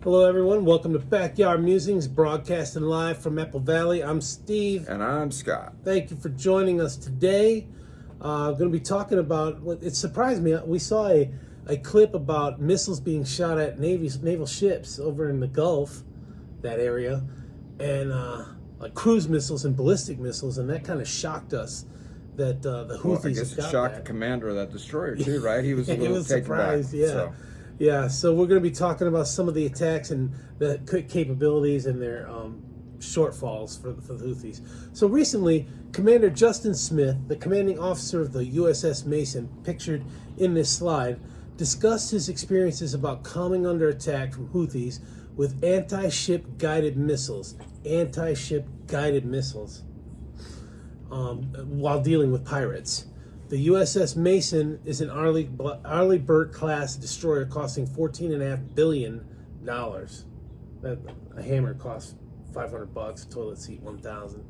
Hello, everyone. Welcome to Backyard Musings, broadcasting live from Apple Valley. I'm Steve. And I'm Scott. Thank you for joining us today. I'm going to be talking about what it surprised me. We saw a clip about missiles being shot at naval ships over in the Gulf, that area, and like cruise missiles and ballistic missiles, and that kind of shocked us. That the Houthis Well, I guess it shocked that. the commander of that destroyer too, right? He was a He little was taken surprised, back. yeah. So. Yeah, so we're going to be talking about some of the attacks and the capabilities and their shortfalls for the Houthis. So recently, Commander Justin Smith, the commanding officer of the USS Mason, pictured in this slide, discussed his experiences about coming under attack from Houthis with anti-ship guided missiles. Anti-ship guided missiles. While dealing with pirates. The USS Mason is an Arleigh Burke-class destroyer costing $14.5 billion. A hammer costs $500, a toilet seat $1,000.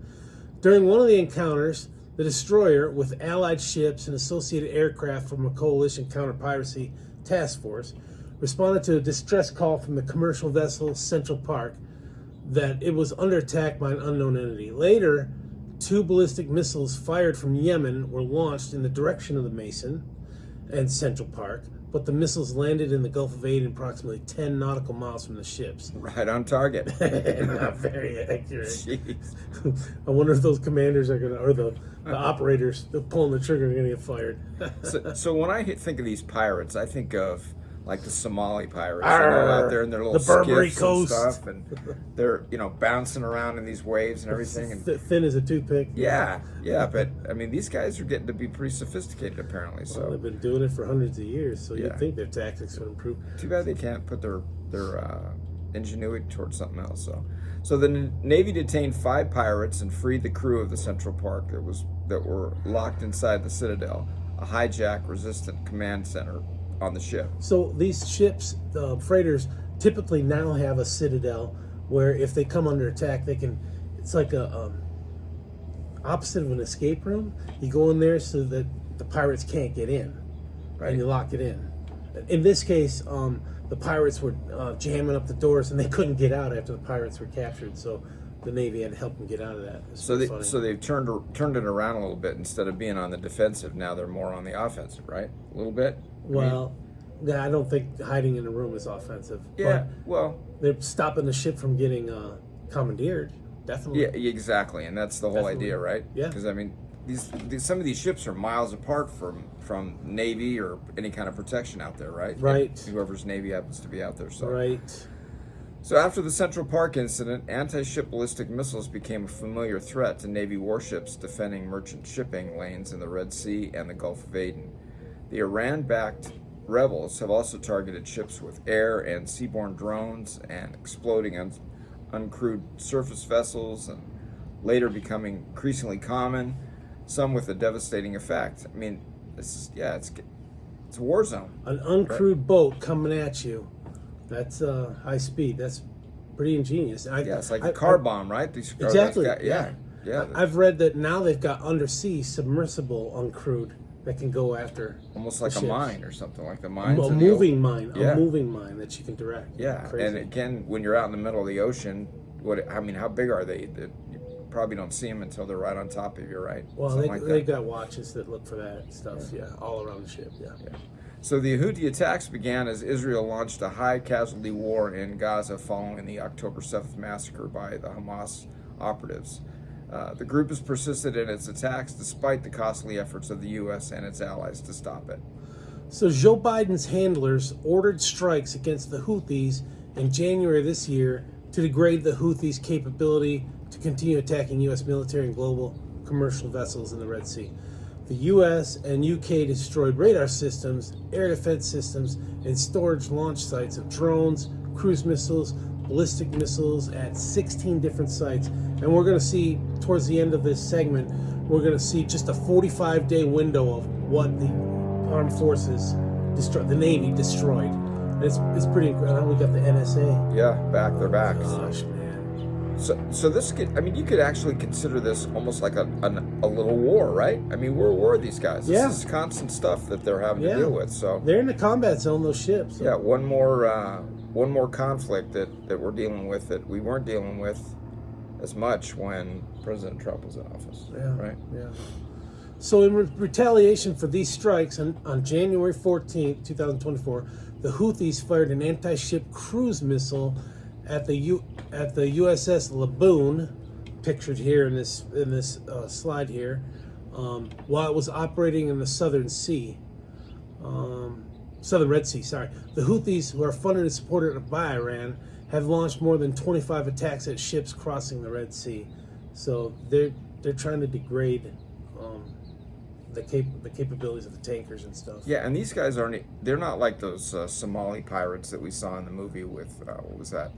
During one of the encounters, the destroyer, with allied ships and associated aircraft from a coalition counter-piracy task force, responded to a distress call from the commercial vessel Central Park that it was under attack by an unknown entity. Later, 2 ballistic missiles fired from Yemen were launched in the direction of the Mason and Central Park, but the missiles landed in the Gulf of Aden approximately 10 nautical miles from the ships. Right on target. Not very accurate. Jeez. I wonder if those commanders are or the operators pulling the trigger are going to get fired. So when I think of these pirates, I think of like the Somali pirates, Arr, out there in their little the Barbary skiffs coast and stuff, and they're bouncing around in these waves and everything. And Thin as a toothpick. yeah, but I mean these guys are getting to be pretty sophisticated apparently. So Well, they've been doing it for hundreds of years, so Yeah. you'd think their tactics would improve. Too bad they can't put their ingenuity towards something else. So the Navy detained 5 pirates and freed the crew of the Central Park that were locked inside the Citadel, a hijack-resistant command center on the ship. So these ships, freighters, typically now have a citadel where if they come under attack, they can. It's like a opposite of an escape room. You go in there so that the pirates can't get in, Right. and you lock it in. In this case, the pirates were jamming up the doors and they couldn't get out after the pirates were captured. So the Navy had to help them get out of that. So they've turned it around a little bit. Instead of being on the defensive, now they're more on the offensive, right? A little bit. Well, yeah, I don't think hiding in a room is offensive. Yeah. But Well. they're stopping the ship from getting commandeered. Definitely. Yeah. Exactly. And that's the whole Definitely. idea, right? Yeah. Because I mean, some of these ships are miles apart from Navy or any kind of protection out there, right? Right. Whoever's Navy happens to be out there. So. Right. So after the Central Park incident, anti-ship ballistic missiles became a familiar threat to Navy warships defending merchant shipping lanes in the Red Sea and the Gulf of Aden. The Iran-backed rebels have also targeted ships with air and seaborne drones and exploding uncrewed surface vessels, and later becoming increasingly common, some with a devastating effect. I mean, it's a war zone. An uncrewed boat coming at you. That's high speed. That's pretty ingenious. It's like a car bomb, right? Exactly. Yeah. I've read that now they've got undersea submersible uncrewed that can go after. Almost like a ships. mine or something, like the mines. A in the moving mine. Yeah. A moving mine that you can direct. Yeah, Crazy. and again, when you're out in the middle of the ocean, how big are they? You probably don't see them until they're right on top of you, right? Well, Something they've like that. got watches that look for that stuff. Yeah, all around the ship. Yeah. So the Houthi attacks began as Israel launched a high-casualty war in Gaza following the October 7th massacre by the Hamas operatives. The group has persisted in its attacks despite the costly efforts of the U.S. and its allies to stop it. So Joe Biden's handlers ordered strikes against the Houthis in January this year to degrade the Houthis' capability to continue attacking U.S. military and global commercial vessels in the Red Sea. The U.S. and U.K. destroyed radar systems, air defense systems, and storage launch sites of drones, cruise missiles, ballistic missiles at 16 different sites. And we're going to see, towards the end of this segment, we're going to see just a 45-day window of what the armed forces destroyed, the Navy destroyed. And it's pretty incredible. We got the NSA. Yeah, they're back. Gosh, man. So this you could actually consider this almost like a little war, right? I mean, we're at war with these guys. Yeah. This is constant stuff that they're having to deal with. So they're in the combat zone, those ships. yeah, one more one more conflict that we're dealing with that we weren't dealing with as much when President Trump was in office. Yeah. Right? Yeah. So in retaliation for these strikes on January 14th, 2024, the Houthis fired an anti-ship cruise missile at the USS Laboon, pictured here in this slide here, while it was operating in the Southern Red Sea. Sorry, the Houthis, who are funded and supported by Iran, have launched more than 25 attacks at ships crossing the Red Sea. So they're trying to degrade the capabilities of the tankers and stuff. Yeah, and these guys they're not like those Somali pirates that we saw in the movie with, what was that?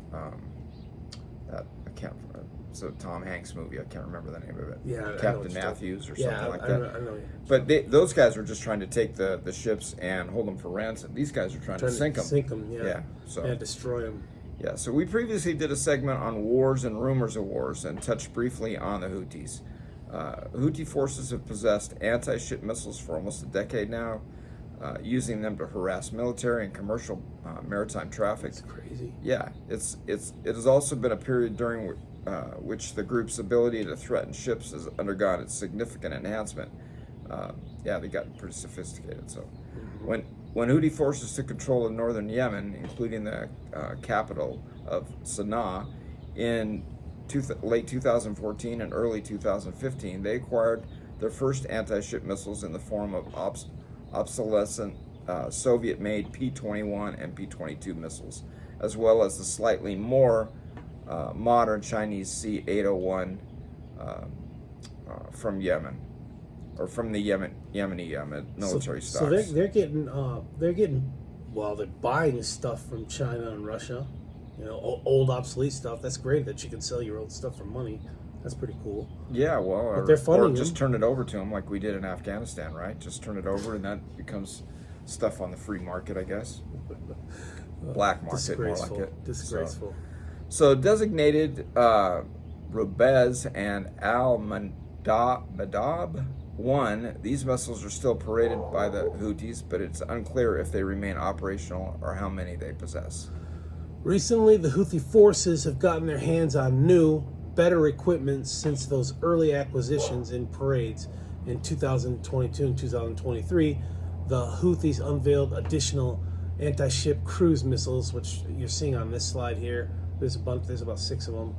So Tom Hanks movie, I can't remember the name of it. Yeah, Captain Matthews or something like that. I know. But those guys were just trying to take the ships and hold them for ransom. These guys are trying to sink them. Sink them, yeah. Yeah, so destroy them. Yeah, so we previously did a segment on wars and rumors of wars and touched briefly on the Houthis. Houthi forces have possessed anti-ship missiles for almost a decade now, using them to harass military and commercial maritime traffic. It's crazy. Yeah, it has also been a period during which the group's ability to threaten ships has undergone its significant enhancement. Yeah, they got pretty sophisticated. So, when Houthi forces took control of northern Yemen, including the capital of Sana'a, in late 2014 and early 2015, they acquired their first anti-ship missiles in the form of obsolescent Soviet-made P-21 and P-22 missiles, as well as the slightly more modern Chinese C-801 from Yemen, or from the Yemeni military stocks. So they're getting well, they're buying stuff from China and Russia. You know, old obsolete stuff. That's great that you can sell your old stuff for money. That's pretty cool. Yeah, well, but they're funding or just them. turn it over to them like we did in Afghanistan, right? Just turn it over, and that becomes stuff on the free market, I guess. Black market, more like it. Disgraceful. So designated Rubez and Al-Madab 1, these missiles are still paraded by the Houthis, but it's unclear if they remain operational or how many they possess. Recently, the Houthi forces have gotten their hands on new, better equipment since those early acquisitions in parades in 2022 and 2023. The Houthis unveiled additional anti-ship cruise missiles, which you're seeing on this slide here. There's a bunch. There's about 6 of them,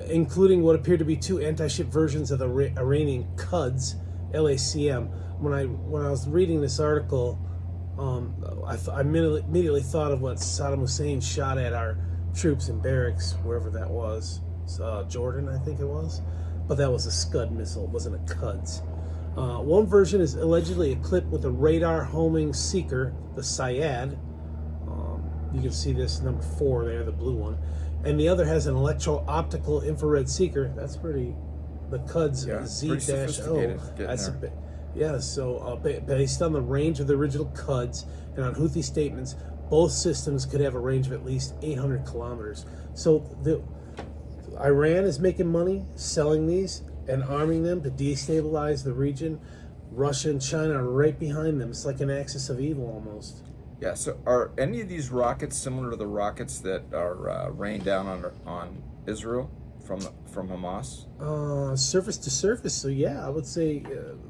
including what appear to be 2 anti-ship versions of the Iranian Quds LACM. When I was reading this article, I immediately thought of what Saddam Hussein shot at our troops in barracks, wherever that was, Jordan, I think it was. But that was a Scud missile. It wasn't a Quds. One version is allegedly equipped with a radar homing seeker, the Syad. You can see this number 4 there, the blue one. And the other has an electro-optical infrared seeker. That's pretty. The Quds Z-O. That's a bit. Yeah, so based on the range of the original Quds and on Houthi statements, both systems could have a range of at least 800 kilometers. So Iran is making money selling these and arming them to destabilize the region. Russia and China are right behind them. It's like an axis of evil almost. Yeah, so are any of these rockets similar to the rockets that are rained down on Israel from Hamas? Surface to surface, so yeah, I would say,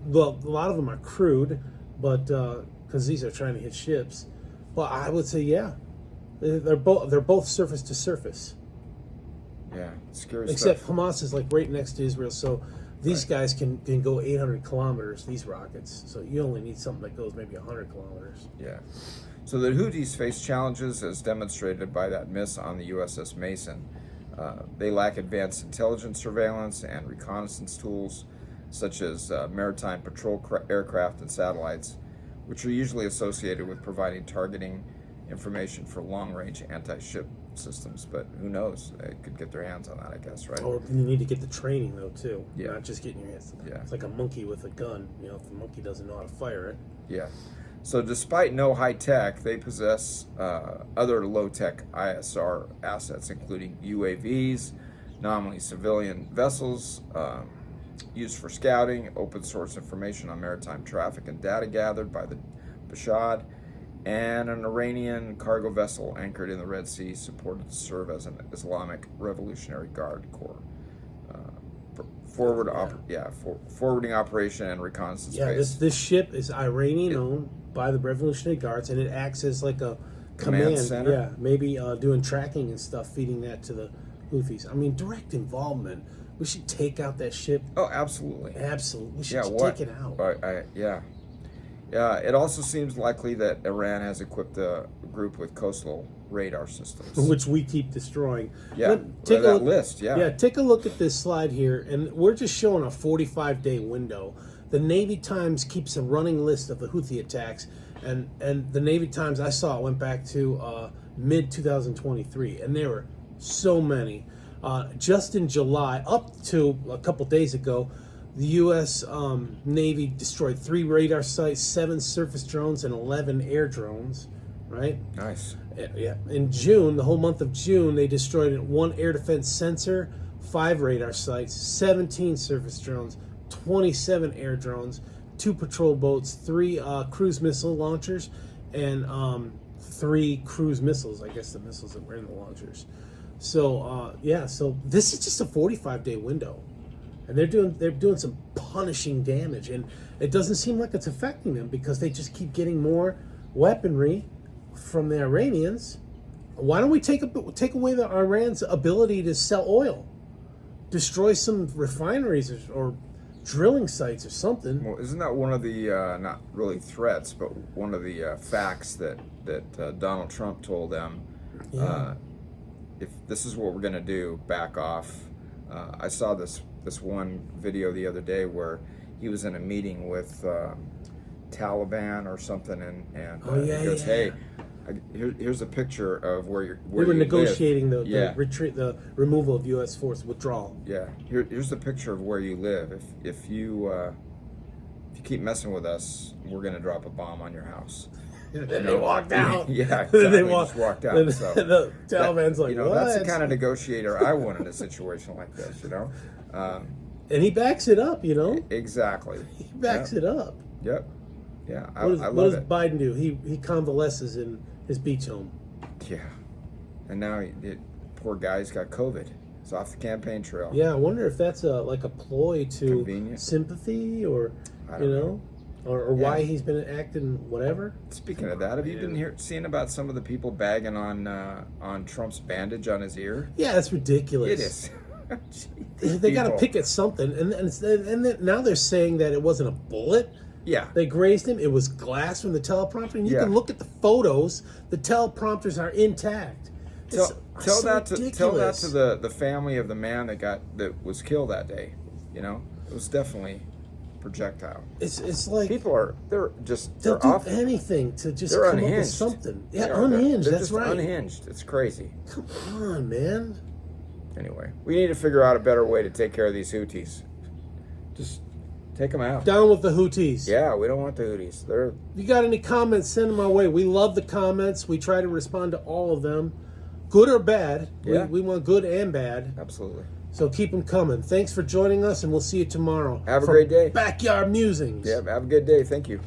well, a lot of them are crude, but because these are trying to hit ships. But I would say, yeah, they're both surface to surface. Yeah, scary Except stuff. Hamas is like right next to Israel, so these guys can go 800 kilometers, these rockets. So you only need something that goes maybe 100 kilometers. Yeah. So the Houthis face challenges as demonstrated by that miss on the USS Mason. They lack advanced intelligence surveillance and reconnaissance tools, such as maritime patrol aircraft and satellites, which are usually associated with providing targeting information for long-range anti-ship systems. But who knows? They could get their hands on that, I guess, right? Or you need to get the training, though, too. Yeah. Not just getting your hands. Yeah. It's like a monkey with a gun. You know, if the monkey doesn't know how to fire it. Yeah. So despite no high tech, they possess other low-tech ISR assets, including UAVs, nominally civilian vessels used for scouting, open source information on maritime traffic and data gathered by the Bashad, and an Iranian cargo vessel anchored in the Red Sea supported to serve as an Islamic Revolutionary Guard Corps. Forwarding operation and reconnaissance base. This ship is Iranian owned by the Revolutionary Guards, and it acts as like a command center. Yeah, maybe doing tracking and stuff, feeding that to the Houthis. I mean, direct involvement. We should take out that ship. Oh, absolutely. Absolutely. We should take it out. It also seems likely that Iran has equipped a group with coastal radar systems, which we keep destroying. Yeah, take that list. Yeah, take a look at this slide here, and we're just showing a 45-day window. The Navy Times keeps a running list of the Houthi attacks, and the Navy Times, I saw it went back to mid 2023, and there were so many. Just in July, up to a couple days ago, the U.S. Navy destroyed 3 radar sites, 7 surface drones, and 11 air drones. Right? Nice. Yeah. In June, the whole month of June, they destroyed 1 air defense sensor, 5 radar sites, 17 surface drones, 27 air drones, 2 patrol boats, 3 cruise missile launchers, and 3 cruise missiles. I guess the missiles that were in the launchers. So so this is just a 45-day window, and they're doing some punishing damage, and it doesn't seem like it's affecting them because they just keep getting more weaponry from the Iranians. Why don't we take away the Iran's ability to sell oil, destroy some refineries or drilling sites or something? Well, isn't that one of the not really threats, but one of the facts that Donald Trump told them? Yeah. If this is what we're going to do, back off. I saw this one video the other day where he was in a meeting with Taliban or something, and he goes, "Hey, here's a picture of where you were negotiating live. the retreat, the removal of U.S. force withdrawal. Yeah, here's the picture of where you live. If you keep messing with us, we're going to drop a bomb on your house." And then they walked out. Yeah, exactly. They just walked out. And So the Taliban's like, what? that's the kind of negotiator I want in a situation like this, And he backs it up, Exactly. He backs it up. Yep. Yeah, I What love does it. Biden do? He convalesces in his beach home. Yeah. And now poor guy's got COVID. He's off the campaign trail. Yeah, I wonder if that's like a ploy to Convenient. Sympathy, or I don't know. Or why he's been acting whatever. Speaking of that, have you been seeing about some of the people bagging on Trump's bandage on his ear? Yeah, that's ridiculous. It is. They got to pick at something, and then now they're saying that it wasn't a bullet. Yeah. They grazed him. It was glass from the teleprompter, and you can look at the photos. The teleprompters are intact. Tell that to the family of the man that was killed that day. It was definitely projectile. It's like people they'll do off, anything to just come unhinged. Up with something. Yeah, unhinged. They're that's just right. Unhinged. It's crazy. Come on, man. Anyway, we need to figure out a better way to take care of these Houthis. Just take them out. Down with the Houthis. Yeah, we don't want the Houthis. If you got any comments, send them our way. We love the comments. We try to respond to all of them, good or bad. Yeah. We want good and bad. Absolutely. So keep them coming. Thanks for joining us, and we'll see you tomorrow. Have a great day. Backyard Musings. Yeah, have a good day. Thank you.